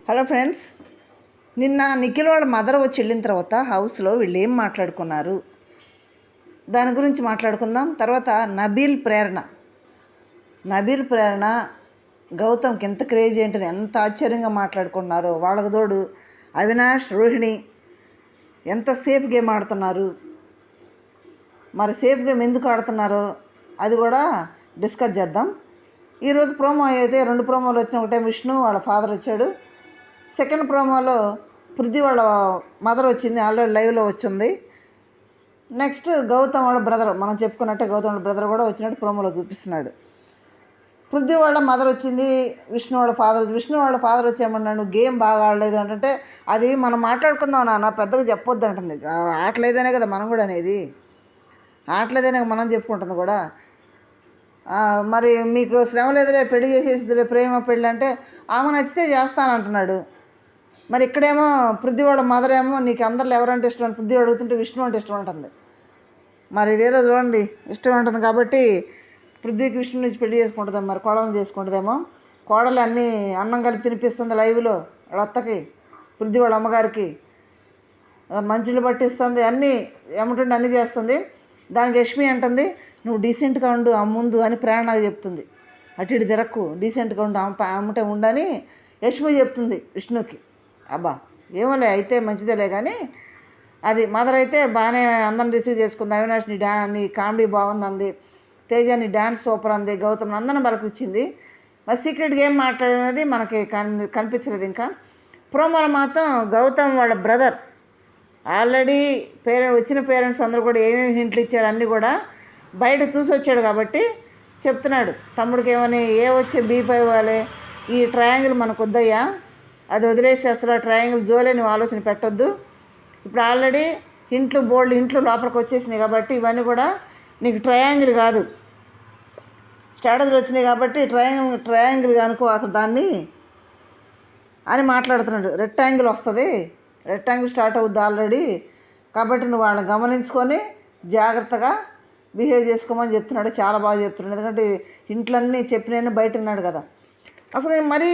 Hello friends, నిన్న నిఖిల్ వాళ్ళ mother వచ్చి వెళ్ళిన తర్వాత హౌస్లో వీళ్ళు ఏం మాట్లాడుకున్నారు దాని గురించి మాట్లాడుకుందాం. తర్వాత నబీల్ ప్రేరణ గౌతమ్కి ఎంత క్రేజ్ ఏంటని ఎంత ఆశ్చర్యంగా మాట్లాడుకున్నారో, వాళ్ళకు తోడు అవినాష్ రోహిణి ఎంత సేఫ్ గేమ్ ఆడుతున్నారు. మరి సేఫ్ గేమ్ ఎందుకు ఆడుతున్నారో అది కూడా డిస్కస్ చేద్దాం. ఈరోజు ప్రోమో అయితే 2 ప్రోమోలు వచ్చిన. ఒకటే విష్ణు వాళ్ళ ఫాదర్ వచ్చాడు. సెకండ్ ప్రోమోలో పృథ్వీ వాళ్ళ మదర్ వచ్చింది, ఆల్రెడీ లైవ్లో వచ్చింది. నెక్స్ట్ గౌతమ్ వాళ్ళ బ్రదర్, మనం చెప్పుకున్నట్టే గౌతమ్ వాళ్ళ బ్రదర్ కూడా వచ్చినట్టు ప్రోమోలో చూపిస్తున్నాడు. పృథ్వీ వాళ్ళ మదర్ వచ్చింది, విష్ణు వాళ్ళ ఫాదర్ వచ్చి ఏమన్నాడు, గేమ్ బాగా ఆడలేదు అంటే అది మనం మాట్లాడుకుందాం నాన్న, పెద్దగా చెప్పొద్దు అంటుంది. ఆటలేదనే కదా మనం కూడా అనేది, ఆటలేదనే మనం చెప్పుకుంటుంది కూడా. మరి మీకు శ్రమ లేదులే, పెళ్లి చేసేసిదిలే, ప్రేమ పెళ్ళి అంటే ఆమె నచ్చితే చేస్తానంటున్నాడు. మరి ఇక్కడేమో పృథ్వీ వాళ్ళ మదర్ ఏమో నీకు అందరిలో ఎవరంటే ఇష్టం అని పృథ్వీ అడుగుతుంటే విష్ణు అంటే ఇష్టం ఉంటుంది. మరి ఇదేదో చూడండి, ఇష్టం ఉంటుంది కాబట్టి పృథ్వీకి విష్ణు నుంచి పెళ్లి చేసుకుంటుందేమో, మరి కోడలు చేసుకుంటుందేమో. కోడలు అన్నీ అన్నం కలిపి తినిపిస్తుంది లైవ్లో వాళ్ళ అత్తకి, పృథ్వీ వాళ్ళ అమ్మగారికి మంచిలు పట్టిస్తుంది, అన్నీ ఏమంటుండే అన్నీ చేస్తుంది. దానికి యష్మి అంటుంది, నువ్వు డీసెంట్గా ఉండు ఆ ముందు అని ప్రేరణగా చెప్తుంది. అటు ఇటు తిరక్కు, డీసెంట్గా ఉండు అమ్మటే ఉండని యష్మి చెప్తుంది విష్ణుకి. అబ్బా ఏమోలే, అయితే మంచిదేలే. కానీ అది మదర్ అయితే బాగానే అందరిని రిసీవ్ చేసుకుంది. అవినాష్ నీ కామెడీ బాగుంది అంది, తేజ నీ డ్యాన్స్ సూపర్ అంది, గౌతమ్ అందరిని బలకిచ్చింది. మరి సీక్రెట్ గేమ్ మాట్లాడినది మనకి కనిపించలేదు. ఇంకా ప్రోమోలో మాత్రం గౌతమ్ వాళ్ళ బ్రదర్ ఆల్రెడీ వచ్చిన పేరెంట్స్ అందరూ కూడా ఏమేమి హింట్లు ఇచ్చారు అన్నీ కూడా బయట చూసి వచ్చాడు కాబట్టి చెప్తున్నాడు తమ్ముడికి ఏమని, వచ్చే బీపై ఇవ్వాలి, ఈ ట్రయాంగిల్ మనకు వద్దయ్యా, అది వదిలేసి అసలు ఆ ట్రయాంగిల్ జోలే నువ్వు ఆలోచన పెట్టొద్దు. ఇప్పుడు ఆల్రెడీ బోల్డ్ ఇంట్లో లోపలికి వచ్చేసినాయి కాబట్టి ఇవన్నీ కూడా నీకు ట్రయాంగిల్ కాదు, స్ట్రాటజీలు వచ్చినాయి కాబట్టి ట్రయాంగిల్ అనుకో అసలు దాన్ని అని మాట్లాడుతున్నాడు. రెక్టాంగిల్ వస్తుంది, రెక్టాంగిల్ స్టార్ట్ అవుద్ది ఆల్రెడీ, కాబట్టి నువ్వు వాళ్ళని గమనించుకొని జాగ్రత్తగా బిహేవ్ చేసుకోమని చెప్తున్నాడు. చాలా బాగా చెప్తున్నాడు, ఎందుకంటే ఇంట్లన్నీ చెప్పిన బయట ఉన్నాడు కదా. అసలు మరీ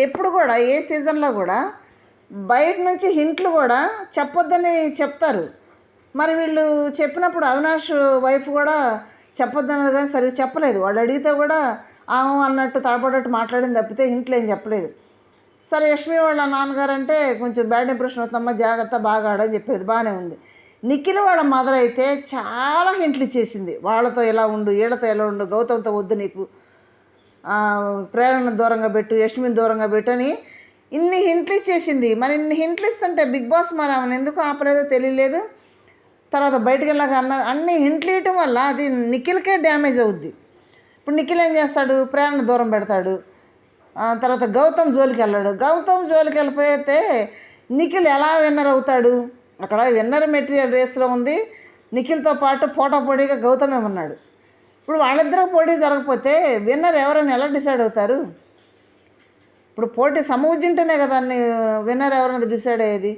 ఎప్పుడు కూడా ఏ సీజన్లో కూడా బయట నుంచి హింట్లు కూడా చెప్పొద్దని చెప్తారు. మరి వీళ్ళు చెప్పినప్పుడు అవినాష్ వైఫ్ కూడా చెప్పొద్దన్నది కానీ సరిగ్గా చెప్పలేదు. వాళ్ళు అడిగితే కూడా అన్నట్టు తడపడట్టు మాట్లాడింది తప్పితే హింట్లు ఏం చెప్పలేదు. సరే యష్మి వాళ్ళ నాన్నగారు అంటే కొంచెం బ్యాడ్ ఇంప్రెషన్ అవుతుందమ్మా, జాగ్రత్త, బాగా ఆడని చెప్పేది బాగానే ఉంది. నిఖిల్ వాళ్ళ మదర్ అయితే చాలా హింట్లు ఇచ్చేసింది, వాళ్ళతో ఎలా ఉండు, వీళ్ళతో ఎలా ఉండు, గౌతమ్తో వద్దు, నీకు ప్రేరణ దూరంగా పెట్టు, యష్మిని దూరంగా పెట్టు అని ఇన్ని హింట్లు ఇచ్చేసింది. మరి ఇన్ని హింట్లు ఇస్తుంటే బిగ్ బాస్ మరి ఆమెను ఎందుకు ఆపలేదో తెలియలేదు. తర్వాత బయటకు వెళ్ళాక అన్ని హింట్లు ఇవ్వటం వల్ల అది నిఖిల్కే డ్యామేజ్ అవుద్ది. ఇప్పుడు నిఖిల్ ఏం చేస్తాడు, ప్రేరణ దూరం పెడతాడు. తర్వాత గౌతమ్ జోలికి వెళ్ళిపోతే నిఖిల్ ఎలా విన్నర్ అవుతాడు. అక్కడ విన్నర్ మెటీరియల్ రేస్లో ఉంది, నిఖిల్తో పాటు పోటాపోటీగా గౌతమే ఉన్నాడు. ఇప్పుడు వాళ్ళిద్దరూ పోటీ జరగకపోతే విన్నర్ ఎవరైనా ఎలా డిసైడ్ అవుతారు. ఇప్పుడు పోటీ సమూజింటేనే కదా అన్ని విన్నర్ ఎవరైనా డిసైడ్ అయ్యేది.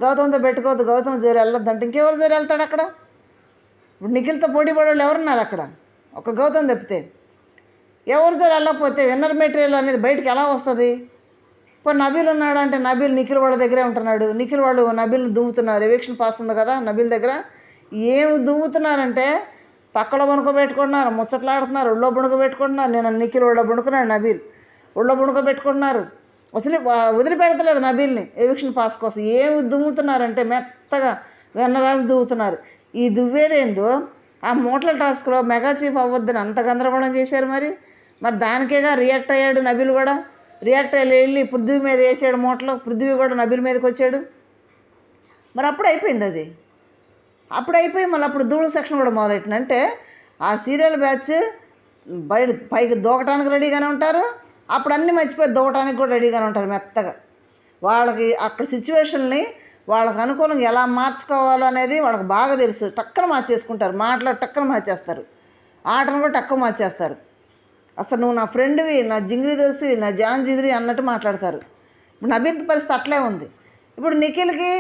గౌతమ్తో పెట్టుకోవద్దు, గౌతమ్ జోలి వెళ్ళొద్దంటే ఇంకెవరు జోలి వెళ్తాడు అక్కడ. ఇప్పుడు నిఖిల్తో పోటీ పడేవాళ్ళు ఎవరున్నారు అక్కడ, ఒక గౌతమ్ తప్పితే. ఎవరితో వెళ్ళకపోతే విన్నర్ మెటీరియల్ అనేది బయటకు ఎలా వస్తుంది. ఇప్పుడు నబీల్ ఉన్నాడు అంటే నబీల్ నిఖిల్ వాళ్ళ దగ్గరే ఉంటున్నాడు, నిఖిల్ వాళ్ళు నబీల్ని దుమ్ముతున్నారు. ఎవిక్షన్ పాస్ ఉంది కదా నబీల్ దగ్గర, ఏమి దుమ్ముతున్నారంటే పక్కలో బుణుకోబెట్టుకుంటున్నారు, ముచ్చట్లాడుతున్నారు, ఒళ్ళో బుణుకోబెట్టుకుంటున్నారు. నేను నిఖిల్ ఒళ్ళో బుణుకున్నాడు, నబీల్ ఒళ్ళో బుణుకోబెట్టుకుంటున్నారు. అసలు వదిలిపెడతలేదు నబీల్ని ఎవిక్షన్ పాస్ కోసం. ఏమి దుమ్ముతున్నారంటే మెత్తగా వెన్నరాసి దువ్వుతున్నారు. ఈ దువ్వేదేందో ఆ మూటల టాస్క్లో మెగా చీఫ్ అవ్వద్దని అంత గందరగోళం చేశారు. మరి దానికేగా రియాక్ట్ అయ్యాడు నబీల్ కూడా. రియాక్ట్ వెళ్ళి పృథ్వీ మీద వేసాడు మూటలో, పృథ్వీ కూడా నబీల్ మీదకి వచ్చాడు. మరి అప్పుడు అయిపోయింది అది. అయిపోయి మళ్ళీ అప్పుడు దూడు సెక్షన్ కూడా మొదలెట్టినంటే ఆ సీరియల్ బ్యాచ్ పైకి దూకటానికి రెడీగానే ఉంటారు, అప్పుడు అన్నీ మర్చిపోయి దూకటానికి కూడా రెడీగానే ఉంటారు మెత్తగా. వాళ్ళకి అక్కడ సిచ్యువేషన్ని వాళ్ళకి అనుకూలంగా ఎలా మార్చుకోవాలో అనేది వాళ్ళకి బాగా తెలుసు. టక్కన మార్చేసుకుంటారు, టక్కన మార్చేస్తారు, ఆటను కూడా టక్కువ మార్చేస్తారు. అసలు నువ్వు నా ఫ్రెండ్వి, నా జింగిరి దోస్తువి, నా జాన్ జిదిరి అన్నట్టు మాట్లాడతారు. ఇప్పుడు నబీల్ పరిస్థితి అట్లే ఉంది. ఇప్పుడు నిఖిల్కి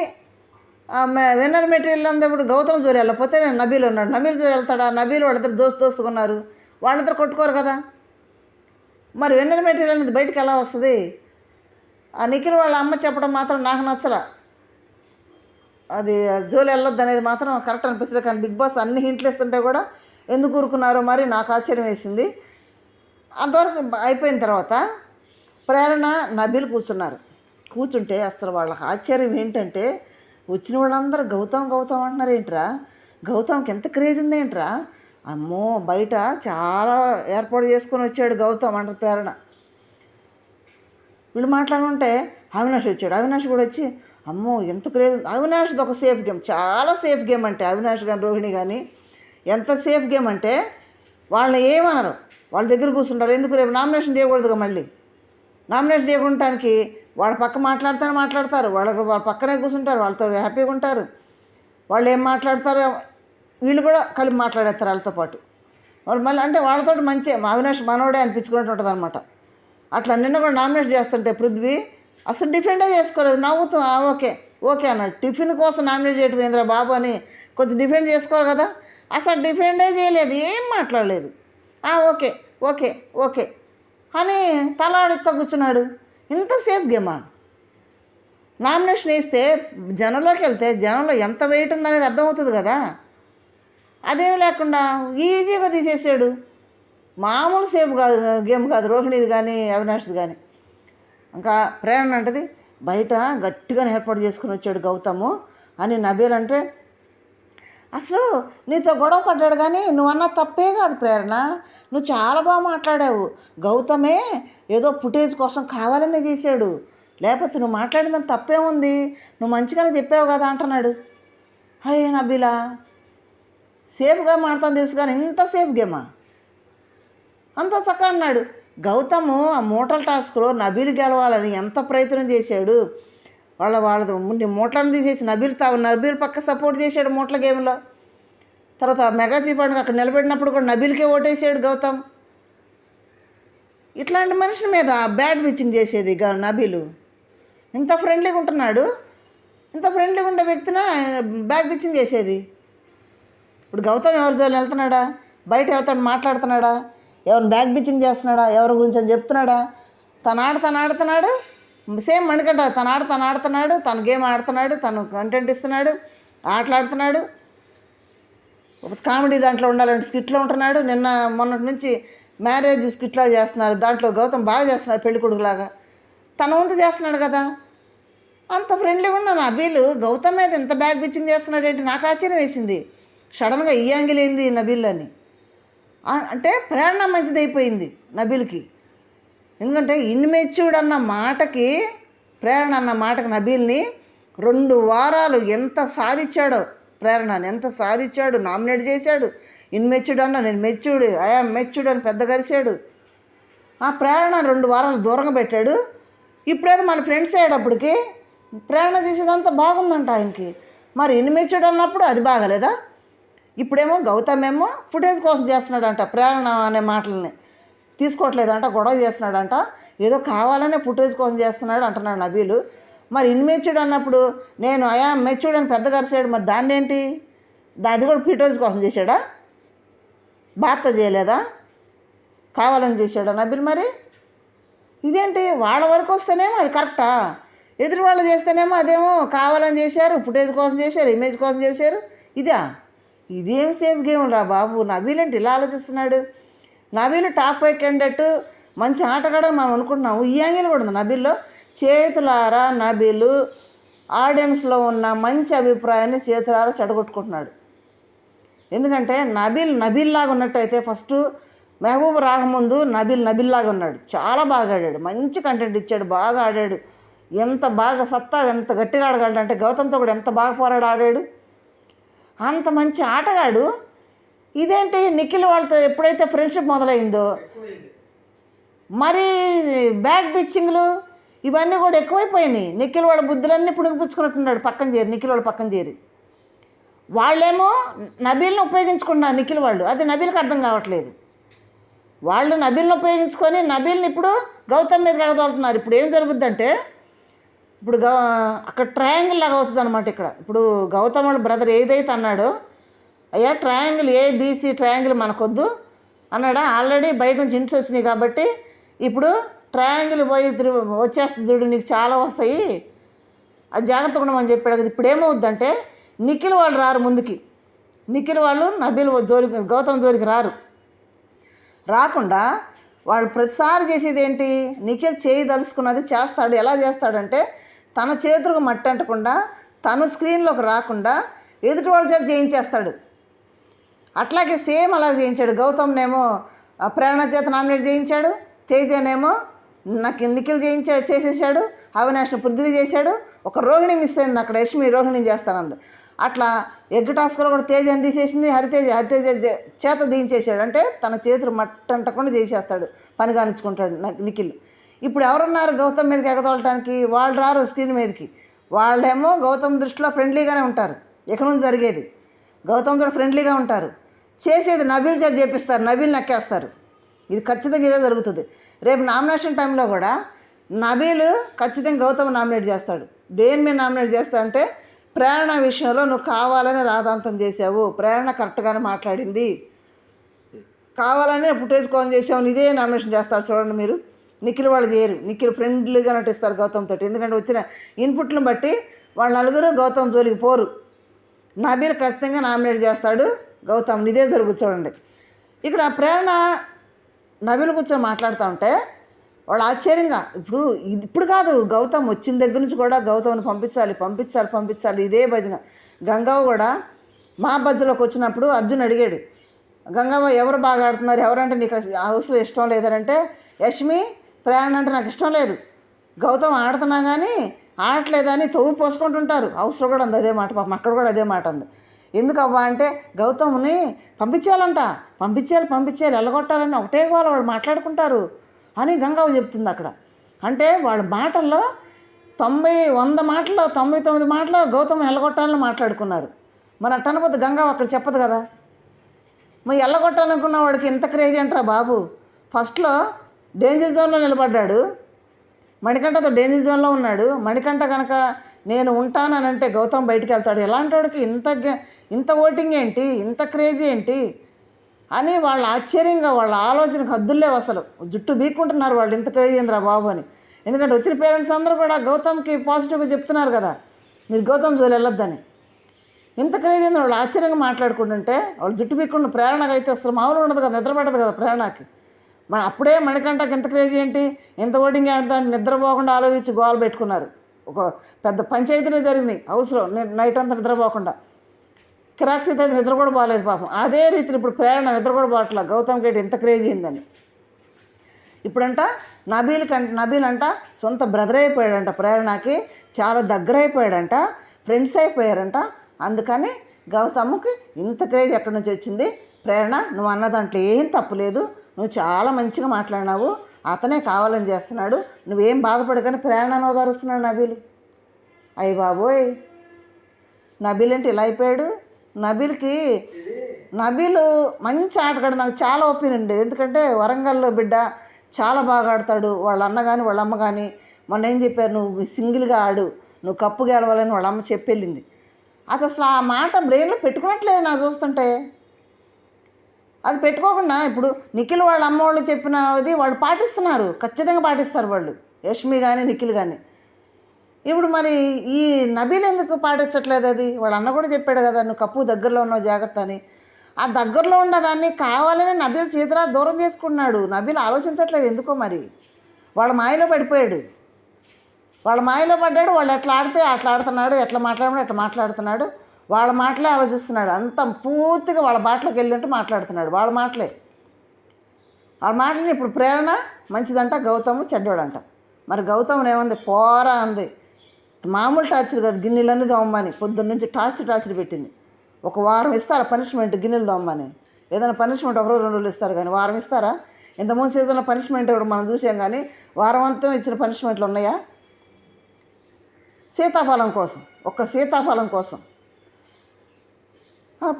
విన్నర్ మెటీరియల్ ఉంది. ఇప్పుడు గౌతమ్ జోరి వెళ్ళకపోతే నబీల్ ఉన్నాడు, నబీల్ జోరి వెళ్తాడా, నబీల్ వాళ్ళిద్దరు దోస్తుకున్నారు, వాళ్ళిద్దరు కొట్టుకోరు కదా. మరి విన్నర్ మెటీరియల్ అనేది బయటకు ఎలా వస్తుంది. ఆ నిఖిల్ వాళ్ళ అమ్మ చెప్పడం మాత్రం నాకు నచ్చలా. అది జోలి వెళ్ళొద్దు అనేది మాత్రం కరెక్ట్ అనిపించలేదు. కానీ బిగ్ బాస్ అన్ని హింట్లు ఇస్తుంటే కూడా ఎందుకు ఊరుకున్నారో మరి నాకు ఆశ్చర్యం వేసింది. అంతవరకు అయిపోయిన తర్వాత ప్రేరణ నబీల్ కూర్చుంటే అసలు వాళ్ళకి ఆశ్చర్యం ఏంటంటే వచ్చిన వాళ్ళందరూ గౌతమ్ గౌతమ్ అంటున్నారు. ఏంట్రా గౌతమ్కి ఎంత క్రేజ్ ఉంది ఏంట్రా, అమ్మో బయట చాలా ఏర్పాటు చేసుకొని వచ్చాడు గౌతమ్ అంటారు ప్రేరణ. వీళ్ళు మాట్లాడుకుంటే అవినాష్ వచ్చాడు. అవినాష్ కూడా వచ్చి అమ్మో ఎంత క్రేజ్. అవినాష్ది ఒక సేఫ్ గేమ్, చాలా సేఫ్ గేమ్. అంటే అవినాష్ కానీ రోహిణి కానీ ఎంత సేఫ్ గేమ్ అంటే వాళ్ళని ఏమనరు, వాళ్ళ దగ్గర కూర్చుంటారు. ఎందుకు రేపు నామినేషన్ చేయకూడదుగా, మళ్ళీ నామినేషన్ చేయకుంటానికి వాళ్ళ పక్క మాట్లాడతారు. వాళ్ళ పక్కనే కూర్చుంటారు, వాళ్ళతో హ్యాపీగా ఉంటారు. వాళ్ళు ఏం మాట్లాడతారో వీళ్ళు కూడా కలిపి మాట్లాడేస్తారు వాళ్ళతో పాటు. వాళ్ళు మళ్ళీ అంటే వాళ్ళతో మంచి అవినాష్ మనోడే అనిపించుకున్నట్టు ఉంటుంది అనమాట. అట్లా నిన్న కూడా నామినేట్ చేస్తుంటే పృథ్వీ అసలు డిఫెండే చేసుకోలేదు, నవ్వుతూ ఓకే ఓకే అన్నాడు. టిఫిన్ కోసం నామినేట్ చేయటం ఏంద్రా బాబు అని కొంచెం డిఫెండ్ చేసుకోవాలి కదా, అసలు డిఫెండే చేయలేదు, ఏం మాట్లాడలేదు. ఓకే ఓకే ఓకే అని తలాడితో కూర్చున్నాడు. ఇంత సేఫ్ గేమా? నామినేషన్ వేస్తే జనంలోకి వెళ్తే జనంలో ఎంత వెయిట్ ఉందనేది అర్థమవుతుంది కదా. అదేం లేకుండా ఈజీగా తీసేసాడు. మామూలు సేఫ్ కాదు, గేమ్ కాదు రోహిణిది కానీ అవినాష్ది కానీ. ఇంకా ప్రేరణ అంటది బయట గట్టిగానే ఏర్పాటు చేసుకుని వచ్చాడు గౌతము అని నబీల్ అంటే, అసలు నీతో గొడవ పడ్డాడు కానీ నువ్వన్నా తప్పే కాదు ప్రేరణ, నువ్వు చాలా బాగా మాట్లాడావు. గౌతమే ఏదో ఫుటేజ్ కోసం కావాలనే చేశాడు, లేకపోతే నువ్వు మాట్లాడిందని తప్పేముంది, నువ్వు మంచిగానే చెప్పావు కదా అంటున్నాడు. అయ్యే నబీలా, సేఫ్గా మాడతాను తెలుసు కానీ ఇంత సేఫ్ గేమా? అంత చక్కగా అన్నాడు. గౌతము ఆ మూటల టాస్క్లో నబీల్ గెలవాలని ఎంత ప్రయత్నం చేశాడు. వాళ్ళ మూటలను తీసేసి నబీల్ పక్క సపోర్ట్ చేశాడు మూటల గేమ్లో. తర్వాత మెగా చీఫ్ని అక్కడ నిలబెట్టినప్పుడు కూడా నబీల్కే ఓటేసాడు గౌతమ్. ఇట్లాంటి మనిషి మీద బ్యాడ్ పిచ్చింగ్ చేసేది నబీలు. ఇంత ఫ్రెండ్లీగా ఉంటున్నాడు, ఇంత ఫ్రెండ్లీగా ఉండే వ్యక్తిన బ్యాడ్ పిచ్చింగ్ చేసేది. ఇప్పుడు గౌతమ్ ఎవరి జోలు వెళ్తున్నాడా, బయట ఎవరితో మాట్లాడుతున్నాడా, ఎవరిని బ్యాక్ పిచ్చింగ్ చేస్తున్నాడా, ఎవరి గురించి అని చెప్తున్నాడా? తను ఆడుతున్నాడు. సేమ్ మణికంఠ తను ఆడుతున్నాడు, తన గేమ్ ఆడుతున్నాడు, తను కంటెంట్ ఇస్తున్నాడు, ఆటలాడుతున్నాడు. కామెడీ దాంట్లో ఉండాలంటే స్కిట్లో ఉంటున్నాడు. నిన్న మొన్నటి నుంచి మ్యారేజ్ స్కిట్లా చేస్తున్నారు, దాంట్లో గౌతమ్ బాగా చేస్తున్నాడు పెళ్లి కొడుకులాగా. తన వంతు చేస్తున్నాడు కదా. అంత ఫ్రెండ్లీగా ఉన్న నబీల్ గౌతమ్ మీద ఎంత బ్యాక్ పిచ్చింగ్ చేస్తున్నాడు ఏంటి నాకు ఆశ్చర్యం వేసింది. సడన్గా ఈ యాంగిల్ ఏంది నబీల్ అని అంటే ప్రేరణ మంచిది అయిపోయింది నబీల్కి. ఎందుకంటే ఇన్మెచ్యూర్డ్ అన్న మాటకి, ప్రేరణ అన్న మాటకి నబీల్ని 2 వారాలు ఎంత సాధించాడో, ప్రేరణని ఎంత సాధించాడు. నామినేట్ చేశాడు. ఇన్మెచ్యూర్డ్ అన్న నేను మెచ్యూర్డ్, ఐఆమ్ మెచ్యూర్డ్ అని పెద్ద గరిచాడు. ఆ ప్రేరణ 2 వారాలు దూరంగా పెట్టాడు. ఇప్పుడేదో మన ఫ్రెండ్స్ అయ్యేటప్పటికి ప్రేరణ చేసేదంతా బాగుందంట ఆయనకి. మరి ఇన్మెచ్యూర్డ్ అన్నప్పుడు అది బాగలేదా? ఇప్పుడేమో గౌతమ్ ఏమో ఫుటేజ్ కోసం చేస్తున్నాడంట, ప్రేరణ అనే మాటలని తీసుకోవట్లేదంట, గొడవ చేస్తున్నాడంట, ఏదో కావాలనే ఫుటేజ్ కోసం చేస్తున్నాడు అంటున్నాడు నబీలు. మరి ఇన్మెచ్యూర్డ్ అన్నప్పుడు నేను ఐఆమ్ మెచ్యూర్డ్ అని పెద్ద గరిసాడు, మరి దాన్ని ఏంటి? అది కూడా ఫుటేజ్ కోసం చేశాడా? బాధతో చేయలేదా? కావాలని చేశాడా నబీల్? మరి ఇదేంటి? వాళ్ళ వరకు వస్తేనేమో అది కరెక్టా, ఎదురు వాళ్ళు చేస్తేనేమో అదేమో కావాలని చేశారు, ఫుటేజ్ కోసం చేశారు, ఇమేజ్ కోసం చేశారు. ఇదేం సేఫ్ గేమ్ రా బాబు. నబీల్ ఏంటి ఇలా ఆలోచిస్తున్నాడు? నబీల్ టాప్ 5 క్యాండిడేట్, మంచి ఆటగాడని మనం అనుకుంటున్నాము. ఈ యాంగిల్ కూడా ఉంది నబీల్లో. చేతులారా నబీల్ ఆడియన్స్లో ఉన్న మంచి అభిప్రాయాన్ని చేతులారా చెడగొట్టుకుంటున్నాడు. ఎందుకంటే నబీల్ లాగా ఉన్నట్టయితే ఫస్ట్ మెహబూబ్ రాకముందు నబీల్ లాగా ఉన్నాడు, చాలా బాగా ఆడాడు, మంచి కంటెంట్ ఇచ్చాడు, బాగా ఆడాడు. ఎంత బాగా సత్తా, ఎంత గట్టిగా ఆడగలడు అంటే గౌతమ్తో కూడా ఎంత బాగా పోరాడు ఆడాడు. అంత మంచి ఆటగాడు. ఇదేంటి నిఖిల్ వాళ్ళతో ఎప్పుడైతే ఫ్రెండ్షిప్ మొదలైందో మరి బ్యాక్ పిచ్చింగ్లు ఇవన్నీ కూడా ఎక్కువైపోయినాయి. నిఖిల్ వాడు బుద్ధులన్నీ పుచ్చుకున్నట్టున్నాడు నిఖిల్ వాడు పక్కన చేరి. వాళ్ళేమో నబీల్ని ఉపయోగించుకున్నారు నిఖిల్ వాళ్ళు, అది నబీల్కి అర్థం కావట్లేదు. వాళ్ళు నబీల్ని ఉపయోగించుకొని నబీల్ని ఇప్పుడు గౌతమ్ మీద కాగదోలుతున్నారు. ఇప్పుడు ఏం జరుగుద్దంటే ఇప్పుడు అక్కడ ట్రయాంగిల్ లాగా అవుతుంది అనమాట. ఇప్పుడు గౌతమ్ వాళ్ళ బ్రదర్ ఏదైతే అన్నాడో, అయ్యా ట్రయాంగిల్ ABC ట్రయాంగిల్ మనకొద్దు అన్నాడా, ఆల్రెడీ బయట నుంచి హింట్స్ వచ్చినాయి కాబట్టి ఇప్పుడు ట్రయాంగిల్ పోయి వచ్చేస్తుంది చూడు, నీకు చాలా వస్తాయి, అది జాగ్రత్తగా ఉండమని చెప్పాడు కదా. ఇప్పుడు ఏమవుద్దంటే నిఖిల్ వాళ్ళు రారు ముందుకి, నిఖిల్ వాళ్ళు నబీల్ జోలికి, గౌతమ్ జోలికి రాకుండా వాళ్ళు ప్రతిసారి చేసేది ఏంటి, నిఖిల్ చేయి దలుచుకున్నది చేస్తాడు. ఎలా చేస్తాడంటే తన చేతులకు మట్టి అంటకుండా, తను స్క్రీన్లోకి రాకుండా ఎదుటి వాళ్ళ చేత చేయించేస్తాడు. అట్లాగే సేమ్ అలా చేయించాడు. గౌతమ్నేమో ప్రేరణ చేత నామినేట్ చేయించాడు, తేజనేమో నిఖిల్ చేసేసాడు, అవినాష్ని పృథ్వీ చేశాడు. ఒక రోహిణి మిస్ అయింది అక్కడ, యష్మి రోహిణి చేస్తానంది. అట్లా ఎగ్ టాస్క్లో కూడా తేజని తీసేసింది, హరితేజ చేత దించేసాడు. అంటే తన చేతులు మట్టంటకుండా చేసేస్తాడు, పని కానిచ్చుకుంటాడు నిఖిల్. ఇప్పుడు ఎవరున్నారు గౌతమ్ మీదకి ఎగదోలటానికి? వాళ్ళు రారు స్క్రీన్ మీదకి. వాళ్ళేమో గౌతమ్ దృష్టిలో ఫ్రెండ్లీగానే ఉంటారు. ఇక నుంచి జరిగేది గౌతమ్తో ఫ్రెండ్లీగా ఉంటారు, చేసేది నబీల్ చేత చేపిస్తారు, నబీల్ నక్కేస్తారు. ఇది ఖచ్చితంగా ఇదే జరుగుతుంది. రేపు నామినేషన్ టైంలో కూడా నబీల్ ఖచ్చితంగా గౌతమ్ నామినేట్ చేస్తాడు. దేని మీద నామినేట్ చేస్తాడంటే ప్రేరణ విషయంలో నువ్వు కావాలని రాధాంతం చేసావు, ప్రేరణ కరెక్ట్గానే మాట్లాడింది, కావాలని పుట్టేసుకోని చేసావు, ఇదే నామినేషన్ చేస్తాడు. చూడండి మీరు, నిఖిల్ వాళ్ళు చేయరు. నిఖిల్ ఫ్రెండ్లీగా నటిస్తారు గౌతమ్ తోటి, ఎందుకంటే వచ్చిన ఇన్పుట్లను బట్టి వాళ్ళ నలుగురు గౌతమ్ జోలికి పోరు. నబీల్ ఖచ్చితంగా నామినేట్ చేస్తాడు గౌతమ్, ఇదే జరుగుతుంది. చూడండి ఇక్కడ ప్రేరణ నబీల్ కూర్చొని మాట్లాడుతూ ఉంటే వాళ్ళు ఆశ్చర్యంగా, ఇప్పుడు కాదు, గౌతమ్ వచ్చిన దగ్గర నుంచి కూడా గౌతమ్ని పంపించాలి ఇదే భజన. గంగవ్వ కూడా మా బజ్జలోకి వచ్చినప్పుడు అర్జున్ అడిగాడు, గంగవ్వ ఎవరు బాగా ఆడుతున్నారు, ఎవరంటే నీకు హౌస్లో ఇష్టం లేదంటే, యష్మి ప్రేరణ అంటే నాకు ఇష్టం లేదు, గౌతమ్ ఆడుతున్నా కానీ ఆడట్లేదని తవ్వు పోసుకుంటుంటారు. హౌస్లో కూడా ఉంది అదే మాట, పాపం అక్కడ కూడా అదే మాట ఉంది. ఎందుకు అవ్వా అంటే గౌతమ్ని పంపించేయాలి ఎల్లగొట్టాలని ఒకటే వాళ్ళు మాట్లాడుకుంటారు అని గంగవ్వ చెప్తుంది అక్కడ. అంటే వాళ్ళ మాటల్లో 100 మాటల్లో 99 మాటలు గౌతమ్ని ఎల్లగొట్టాలని మాట్లాడుకున్నారు. మరి అట్టనపోతే గంగవ్వ అక్కడ చెప్పదు కదా. మరి ఎల్లగొట్టాలనుకున్న వాడికి ఎంత క్రేజీ అంటారా బాబు. ఫస్ట్లో డేంజర్ జోన్లో నిలబడ్డాడు, మణికంఠతో డేంజర్ జోన్లో ఉన్నాడు. మణికంఠ కనుక నేను ఉంటానంటే గౌతమ్ బయటికి వెళ్తాడు. ఎలాంటి వాడికి ఇంత ఓటింగ్ ఏంటి, ఇంత క్రేజీ ఏంటి అని వాళ్ళు ఆశ్చర్యంగా, వాళ్ళ ఆలోచనకు హద్దులేవు అసలు. జుట్టు బీక్కుంటున్నారు వాళ్ళు, ఇంత క్రేజీ ఏందిరా బాబు అని. ఎందుకంటే వచ్చిన పేరెంట్స్ అందరూ కూడా గౌతమ్కి పాజిటివ్గా చెప్తున్నారు కదా, మీరు గౌతమ్ జోలి వెళ్ళొద్దని. ఇంత క్రేజీ ఏంది వాళ్ళు ఆశ్చర్యంగా మాట్లాడుకుంటుంటే వాళ్ళు జుట్టు బీక్కుంటున్న ప్రేరణకు అయితే అసలు మామూలు ఉండదు కదా, నిద్రపడదు కదా ప్రేరణకి. అప్పుడే మణికంఠకి ఎంత క్రేజీ ఏంటి, ఎంత ఓటింగ్ ఆడదాన్ని నిద్రపోకుండా ఆలోచించి గోలు పెట్టుకున్నారు. ఒక పెద్ద పంచాయతీలో జరిగినాయి హౌస్లో, నైట్ అంతా నిద్రపోకుండా. కిరాక్స్ అయితే నిద్ర కూడా బాగాలేదు పాపం. అదే రీతిలో ఇప్పుడు ప్రేరణ నిద్ర కూడా బాగట్లా, గౌతమ్ గేట్ ఎంత క్రేజీ అయిందని. ఇప్పుడంట నబీల్ అంట సొంత బ్రదర్ అయిపోయాడంట, ప్రేరణకి చాలా దగ్గర అయిపోయాడంట, ఫ్రెండ్స్ అయిపోయారంట. అందుకని గౌతమ్కి ఇంత క్రేజ్ ఎక్కడి నుంచి వచ్చింది? ప్రేరణ నువ్వు అన్న దాంట్లో ఏం తప్పులేదు, నువ్వు చాలా మంచిగా మాట్లాడినావు, అతనే కావాలని చేస్తున్నాడు, నువ్వేం బాధపడకని ప్రేరణను ఓదారుస్తున్నాడు నబీల్. అయ్య బాబోయ్, నబీల్ అంటే ఇలా అయిపోయాడు. నబీల్ మంచి ఆటగాడు, నాకు చాలా ఒపీనియన్ ఉండేది. ఎందుకంటే వరంగల్లో బిడ్డ చాలా బాగా ఆడతాడు. వాళ్ళ అన్న కానీ వాళ్ళ అమ్మ కానీ మొన్న ఏం చెప్పారు, నువ్వు సింగిల్గా ఆడు, నువ్వు కప్పు గెలవాలని వాళ్ళ అమ్మ చెప్పెళ్ళింది. అది అసలు ఆ మాట బ్రెయిన్లో పెట్టుకున్నట్లేదు నాకు చూస్తుంటే. అది పెట్టుకోకుండా ఇప్పుడు నిఖిల్ వాళ్ళ అమ్మ వాళ్ళు చెప్పినది వాళ్ళు పాటిస్తున్నారు, ఖచ్చితంగా పాటిస్తారు వాళ్ళు, యష్మి కానీ నిఖిల్ కానీ. ఇప్పుడు మరి ఈ నబీల్ ఎందుకు పాటించట్లేదు? అది వాళ్ళ అన్న కూడా చెప్పాడు కదా, నువ్వు కప్పు దగ్గరలో ఉన్నావు జాగ్రత్త అని. ఆ దగ్గరలో ఉన్నదాన్ని కావాలని నబీల్ చేతిరా దూరం చేసుకున్నాడు. నబీల్ ఆలోచించట్లేదు ఎందుకో మరి, వాళ్ళ మాయలో పడిపోయాడు. వాళ్ళు ఎట్లా ఆడితే అట్లా ఆడుతున్నాడు, ఎట్లా మాట్లాడినాడు ఎట్లా మాట్లాడుతున్నాడు, వాళ్ళ మాటలే ఆలోచిస్తున్నాడు. అంత పూర్తిగా వాళ్ళ బాటలోకి వెళ్ళినట్టు మాట్లాడుతున్నాడు. వాళ్ళ మాటలని ఇప్పుడు ప్రేరణ మంచిదంట, గౌతమ్ చెడ్డోడంట. మరి గౌతమ్ ఏముంది, పోరా అంది, మామూలు టార్చర్ కాదు, గిన్నెలన్నీ దోమని పొద్దున్న నుంచి టార్చర్ పెట్టింది. ఒక వారం ఇస్తారా పనిష్మెంట్ గిన్నెలు దోమని? ఏదైనా పనిష్మెంట్ ఒకరోజు 2 రోజులు ఇస్తారు కానీ వారం ఇస్తారా? ఇంతకుముందు సీజన్లో పనిష్మెంట్ ఇప్పుడు మనం చూసాం కానీ వారం అంతా ఇచ్చిన పనిష్మెంట్లు ఉన్నాయా? సీతాఫలం కోసం, ఒక్క సీతాఫలం కోసం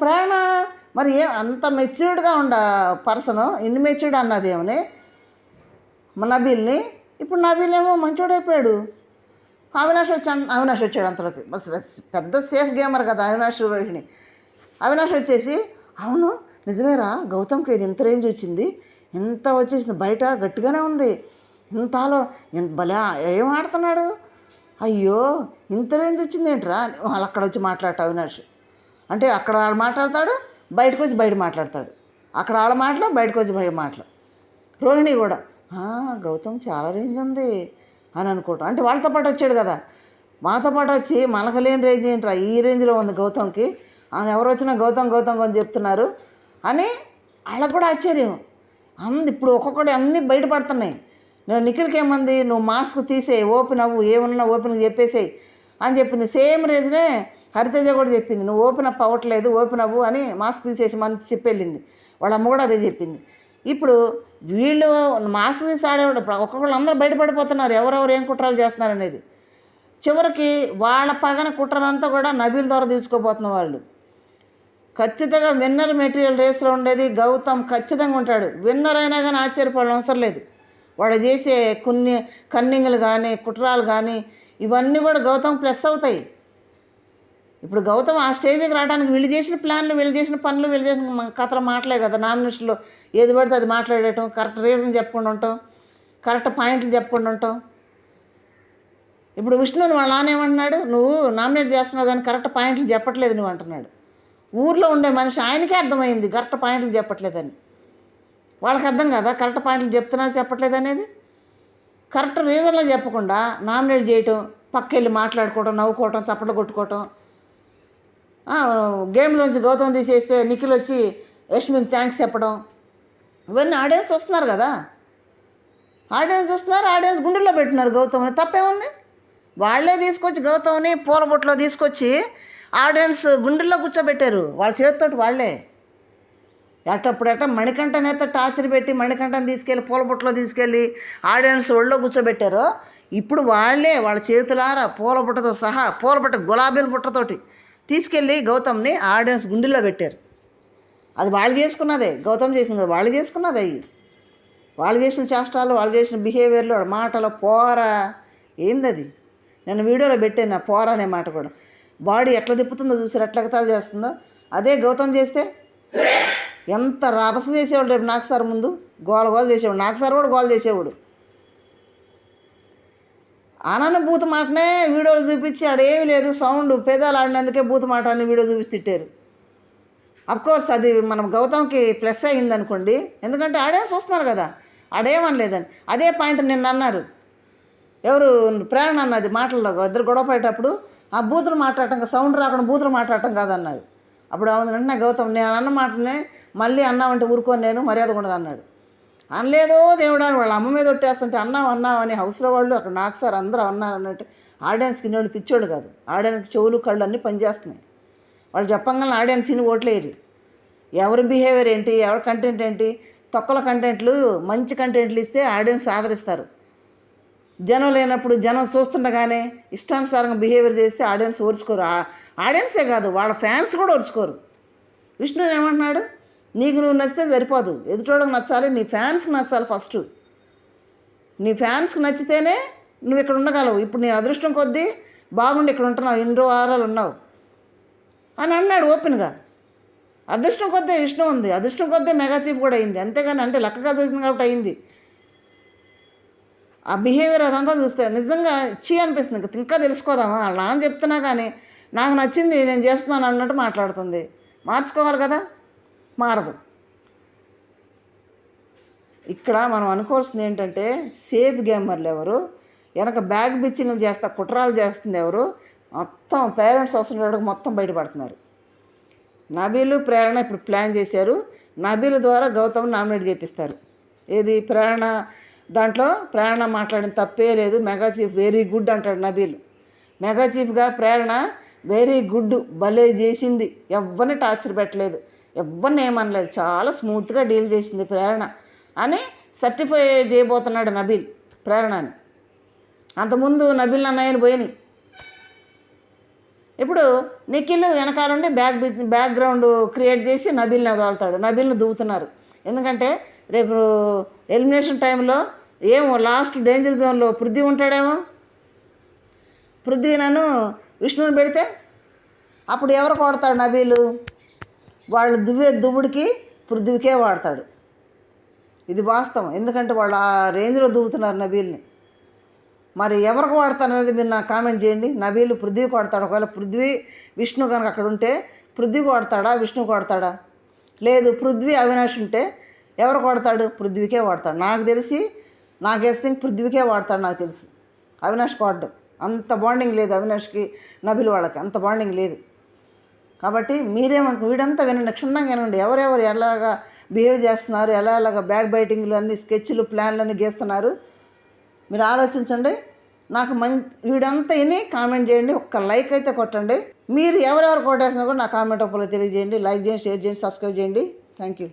ప్రేరణ మరి అంత మెచ్యూర్డ్గా ఉండ పర్సన్ ఇన్ని మెచ్యూర్డ్ అన్నది ఏమని నబీల్ని. ఇప్పుడు నబీల్ ఏమో మంచోడైపోయాడు. అవినాష్ వచ్చాడు అంతలోకి. పెద్ద సేఫ్ గేమర్ కదా అవినాష్ రోహిణి. అవినాష్ వచ్చేసి అవును నిజమేరా, గౌతమ్కి ఇది ఇంత రేంజ్ వచ్చింది, ఇంత వచ్చేసింది, బయట గట్టిగానే ఉంది, ఇంతలో ఇంత భలే ఏం ఆడుతున్నాడు, అయ్యో ఇంత రేంజ్ వచ్చింది ఏంట్రా వాళ్ళు అక్కడ వచ్చి మాట్లాడట అవినాష్. అంటే అక్కడ వాళ్ళు మాట్లాడతాడు, బయటకు వచ్చి బయట మాట్లాడతాడు, అక్కడ వాళ్ళ మాటలు బయటకు వచ్చి బయట మాటలు. రోహిణి కూడా గౌతమ్ చాలా రేంజ్ ఉంది అని అనుకోవటం. అంటే వాళ్ళతో పాటు వచ్చాడు కదా, మాతో పాటు వచ్చి మనకు లేని రేంజ్ ఏంట్రా ఈ రేంజ్లో ఉంది గౌతమ్కి, ఎవరు వచ్చినా గౌతమ్ గౌతమ్ అని చెప్తున్నారు అని వాళ్ళకు కూడా ఆశ్చర్యం. ఇప్పుడు ఒక్కొక్కటి అన్నీ బయటపడుతున్నాయి. నేను నిఖిల్కి ఏమంది, నువ్వు మాస్క్ తీసేయి, ఓపెన్ అవ్వు, ఏమన్నా ఓపెన్గా చెప్పేసేయి అని చెప్పింది. సేమ్ రేంజ్నే హరితేజ కూడా చెప్పింది, నువ్వు ఓపెన్ అప్ అవ్వట్లేదు, ఓపెన్ అవ్వు అని మాస్క్ తీసేసి మనకి చెప్పెళ్ళింది. వాళ్ళ అమ్మ కూడా అదే చెప్పింది. ఇప్పుడు వీళ్ళు మాస్క్ తీసి ఆడేవాడు ఒక్కొక్కళ్ళు అందరూ బయటపడిపోతున్నారు ఎవరెవరు ఏం కుట్రలు చేస్తున్నారు అనేది. చివరికి వాళ్ళ పగన కుట్రలంతా కూడా నబీల్ ద్వారా తీసుకోబోతున్న వాళ్ళు. ఖచ్చితంగా విన్నర్ మెటీరియల్ రేస్లో ఉండేది గౌతమ్ ఖచ్చితంగా ఉంటాడు. విన్నర్ అయినా కానీ ఆశ్చర్యపడడం అవసరం లేదు. వాడు చేసే కొన్ని కన్నింగ్లు కానీ కుట్రాలు కానీ ఇవన్నీ కూడా గౌతమ్ ప్లస్ అవుతాయి. ఇప్పుడు గౌతమ్ ఆ స్టేజ్కి రావడానికి వీళ్ళు చేసిన ప్లాన్లు, వీళ్ళు చేసిన పనులు, వీళ్ళు చేసిన కథలు మాటలే కదా. నామినేషన్లో ఏది పడితే అది మాట్లాడటం, కరెక్ట్ రీజన్ చెప్పకుండా ఉంటాం, కరెక్ట్ పాయింట్లు చెప్పకుండా ఉంటాం. ఇప్పుడు విష్ణుని వాళ్ళ నాన్న ఏమంటున్నాడు, నువ్వు నామినేట్ చేస్తున్నావు కానీ కరెక్ట్ పాయింట్లు చెప్పట్లేదు నువ్వు అంటున్నాడు. ఊర్లో ఉండే మనిషి ఆయనకే అర్థమైంది కరెక్ట్ పాయింట్లు చెప్పట్లేదని. వాళ్ళకి అర్థం కదా కరెక్ట్ పాయింట్లు చెప్తున్నారు చెప్పట్లేదు అనేది. కరెక్ట్ రీజన్లో చెప్పకుండా నామినేట్ చేయటం, పక్కెళ్ళి మాట్లాడుకోవటం, నవ్వుకోవటం, చప్పట్లు కొట్టుకోవటం, గేమ్లోంచి గౌతమ్ తీసేస్తే నిఖిల్ వచ్చి యష్మికి థ్యాంక్స్ చెప్పడం, ఇవన్నీ ఆడియన్స్ వస్తున్నారు కదా. ఆడియన్స్ వస్తున్నారు, ఆడియన్స్ గుండెల్లో పెట్టినారు గౌతమ్ని. తప్పేముంది? వాళ్ళే తీసుకొచ్చి గౌతమ్ని పూలబొట్లో తీసుకొచ్చి ఆడియన్స్ గుండెల్లో కూర్చోబెట్టారు వాళ్ళ చేతితోటి. వాళ్ళే ఎట్టప్పుడెట్ట మణికంఠనైతే టార్చర్ పెట్టి మణికంఠని తీసుకెళ్ళి పూలబొట్లో తీసుకెళ్ళి ఆడియన్స్ ఒళ్ళో కూర్చోబెట్టారో, ఇప్పుడు వాళ్ళే వాళ్ళ చేతులారా పూలబుట్టతో సహా, పూలబుట్ట గులాబీల బుట్టతోటి తీసుకెళ్ళి గౌతమ్ని ఆడియన్స్ గుండెల్లో పెట్టారు. అది వాళ్ళు చేసుకున్నదే, గౌతమ్ చేసింది కదా, వాళ్ళు చేసుకున్నది. అవి వాళ్ళు చేసిన చేష్టాలు, వాళ్ళు చేసిన బిహేవియర్లు, వాళ్ళ మాటలు, పోరా ఏందది. నేను వీడియోలో పెట్టాను నా పోరా అనే మాట కూడా. బాడీ ఎట్లా తిప్పుతుందో చూసారు, ఎట్లా ఎగతాలు చేస్తుందో. అదే గౌతమ్ చేస్తే ఎంత రభస చేసేవాడు. రేపు నాకు సార్ ముందు గోల చేసేవాడు, నాకు సార్ కూడా గోల చేసేవాడు. ఆనన్న బూత్ మాటనే వీడియోలు చూపించి ఆడేమీ లేదు, సౌండ్ పేదాలు ఆడినందుకే బూత్ మాట అని వీడియో చూపించి తిట్టారు. అఫ్కోర్స్ అది మనం గౌతమ్కి ప్లస్ అయ్యింది అనుకోండి, ఎందుకంటే ఆడియన్స్ చూస్తున్నారు కదా, ఆడేమనలేదని. అదే పాయింట్ నిన్న అన్నారు ఎవరు, ప్రేరణ అన్నది మాటల్లో, ఇద్దరు గొడవ పడేటప్పుడు ఆ బూతులు మాట్లాడటం, సౌండ్ రాకుండా బూతులు మాట్లాడటం కాదన్నది. అప్పుడు అవును వెంటనే గౌతమ్, నేను అన్న మాటనే మళ్ళీ అన్నావంటే ఊరుకొని నేను మర్యాద ఉండదు అన్నాడు. అనలేదో దేవుడా అని వాళ్ళ అమ్మ మీద ఒట్టేస్తుంటే అన్నావు అని హౌస్లో వాళ్ళు అక్కడ నాకు సార్ అందరూ అన్నారు అన్నట్టు. ఆడియన్స్కి ఇన్నోళ్ళు పిచ్చోడు కాదు, ఆడియన్స్కి చెవులు కళ్ళు అన్నీ పనిచేస్తున్నాయి. వాళ్ళు చెప్పంగానే ఆడియన్స్ని ఓట్లేరు. ఎవరి బిహేవియర్ ఏంటి, ఎవరి కంటెంట్ ఏంటి, తక్కువ కంటెంట్లు మంచి కంటెంట్లు ఇస్తే ఆడియన్స్ ఆదరిస్తారు. జనం లేనప్పుడు జనం చూస్తుండగానే ఇష్టానుసారంగా బిహేవియర్ చేస్తే ఆడియన్స్ ఓర్చుకోరు. ఆడియన్సే కాదు వాళ్ళ ఫ్యాన్స్ కూడా ఓర్చుకోరు. విష్ణు ఏమంటున్నాడు, నీకు నువ్వు నచ్చితే సరిపోదు, ఎదుటోళ్ళకి నచ్చాలి, నీ ఫ్యాన్స్కి నచ్చాలి ఫస్ట్. నీ ఫ్యాన్స్కి నచ్చితేనే నువ్వు ఇక్కడ ఉండగలవు. ఇప్పుడు నీ అదృష్టం కొద్దీ బాగుండి ఇక్కడ ఉంటున్నావు, 2 వారాలు ఉన్నావు అని అన్నాడు ఓపెన్గా. అదృష్టం కొద్దే విష్ణు ఉంది, అదృష్టం కొద్దే మెగా చీఫ్ కూడా అయింది. అంతేగాని అంటే లెక్కగా చూసింది కాబట్టి అయింది. ఆ బిహేవియర్ అదంతా చూస్తే నిజంగా ఇచ్చి అనిపిస్తుంది. ఇంకా తెలుసుకోదామా, అలా అని చెప్తున్నా కానీ నాకు నచ్చింది నేను చేస్తున్నాను అన్నట్టు మాట్లాడుతుంది. మార్చుకోవాలి కదా, మారదు. ఇక్కడ మనం అనుకోవాల్సింది ఏంటంటే, సేఫ్ గేమర్లు ఎవరు, వెనక బ్యాగ్ బిచ్చింగ్లు చేస్తా కుట్రాలు చేస్తుంది ఎవరు, మొత్తం పేరెంట్స్ అవసరం మొత్తం బయటపడుతున్నారు. నబీలు ప్రేరణ ఇప్పుడు ప్లాన్ చేశారు. నబీలు ద్వారా గౌతమ్ నామినేట్ చేపిస్తారు. ఏది ప్రేరణ దాంట్లో ప్రేరణ మాట్లాడిన తప్పే లేదు. మెగా చీఫ్ వెరీ గుడ్ అంటాడు నబీలు. మెగా చీఫ్గా ప్రేరణ వెరీ గుడ్, భలే చేసింది, ఎవరిని టార్చర్ పెట్టలేదు, ఎవరిని ఏమనలేదు, చాలా స్మూత్గా డీల్ చేసింది ప్రేరణ అని సర్టిఫై చేయబోతున్నాడు నబీల్ ప్రేరణని. అంతకుముందు నబీల్ అన్నయ్యని పోయినాయి. ఇప్పుడు నిఖిల్ వెనకాలండి బ్యాక్గ్రౌండ్ క్రియేట్ చేసి నబీల్ని వదులుతాడు. నబీల్ని దువ్వుతున్నారు. ఎందుకంటే రేపు ఎలిమినేషన్ టైంలో ఏమో లాస్ట్ డేంజర్ జోన్లో పృథ్వీ ఉంటాడేమో. పృథ్వీ నన్ను విష్ణుని పెడితే అప్పుడు ఎవరు కొడతాడు నబీలు, వాళ్ళు దువ్వే దువ్వుడికి పృథ్వీకే వాడతాడు. ఇది వాస్తవం. ఎందుకంటే వాళ్ళు ఆ రేంజ్లో దూకుతున్నారు నబీల్ని. మరి ఎవరికి వాడతారు అనేది మీరు నాకు కామెంట్ చేయండి. నబీల్ పృథ్వీకి వాడతాడు. ఒకవేళ పృథ్వీ విష్ణు కనుక అక్కడ ఉంటే పృథ్వీకి వాడతాడా, విష్ణుకి వాడతాడా? లేదు, పృథ్వీ అవినాష్ ఉంటే ఎవరికి వాడతాడు? పృథ్వీకే వాడతాడు. నాకు తెలిసి నా గెస్సింగ్ పృథ్వీకే వాడతాడు నాకు తెలుసు. అవినాష్కి వాడడం అంత బాండింగ్ లేదు. అవినాష్కి నబీల్ వాళ్ళకి అంత బాండింగ్ లేదు. కాబట్టి మీరేమనుకో వీడంతా వినండి, క్షుణ్ణంగా వినండి. ఎవరెవరు ఎలాగా బిహేవ్ చేస్తున్నారు, ఎలాగా బ్యాక్ బైటింగ్లు అన్ని స్కెచ్లు ప్లాన్లు అన్నీ గీస్తున్నారు మీరు ఆలోచించండి. నాకు వీడంతా విని కామెంట్ చేయండి. ఒక్క లైక్ అయితే కొట్టండి. మీరు ఎవరెవరు కొట్టేసినా కూడా నా కామెంట్ రూపంలో తెలియజేయండి. లైక్ చేయండి, షేర్ చేయండి, సబ్స్క్రైబ్ చేయండి. Thank you.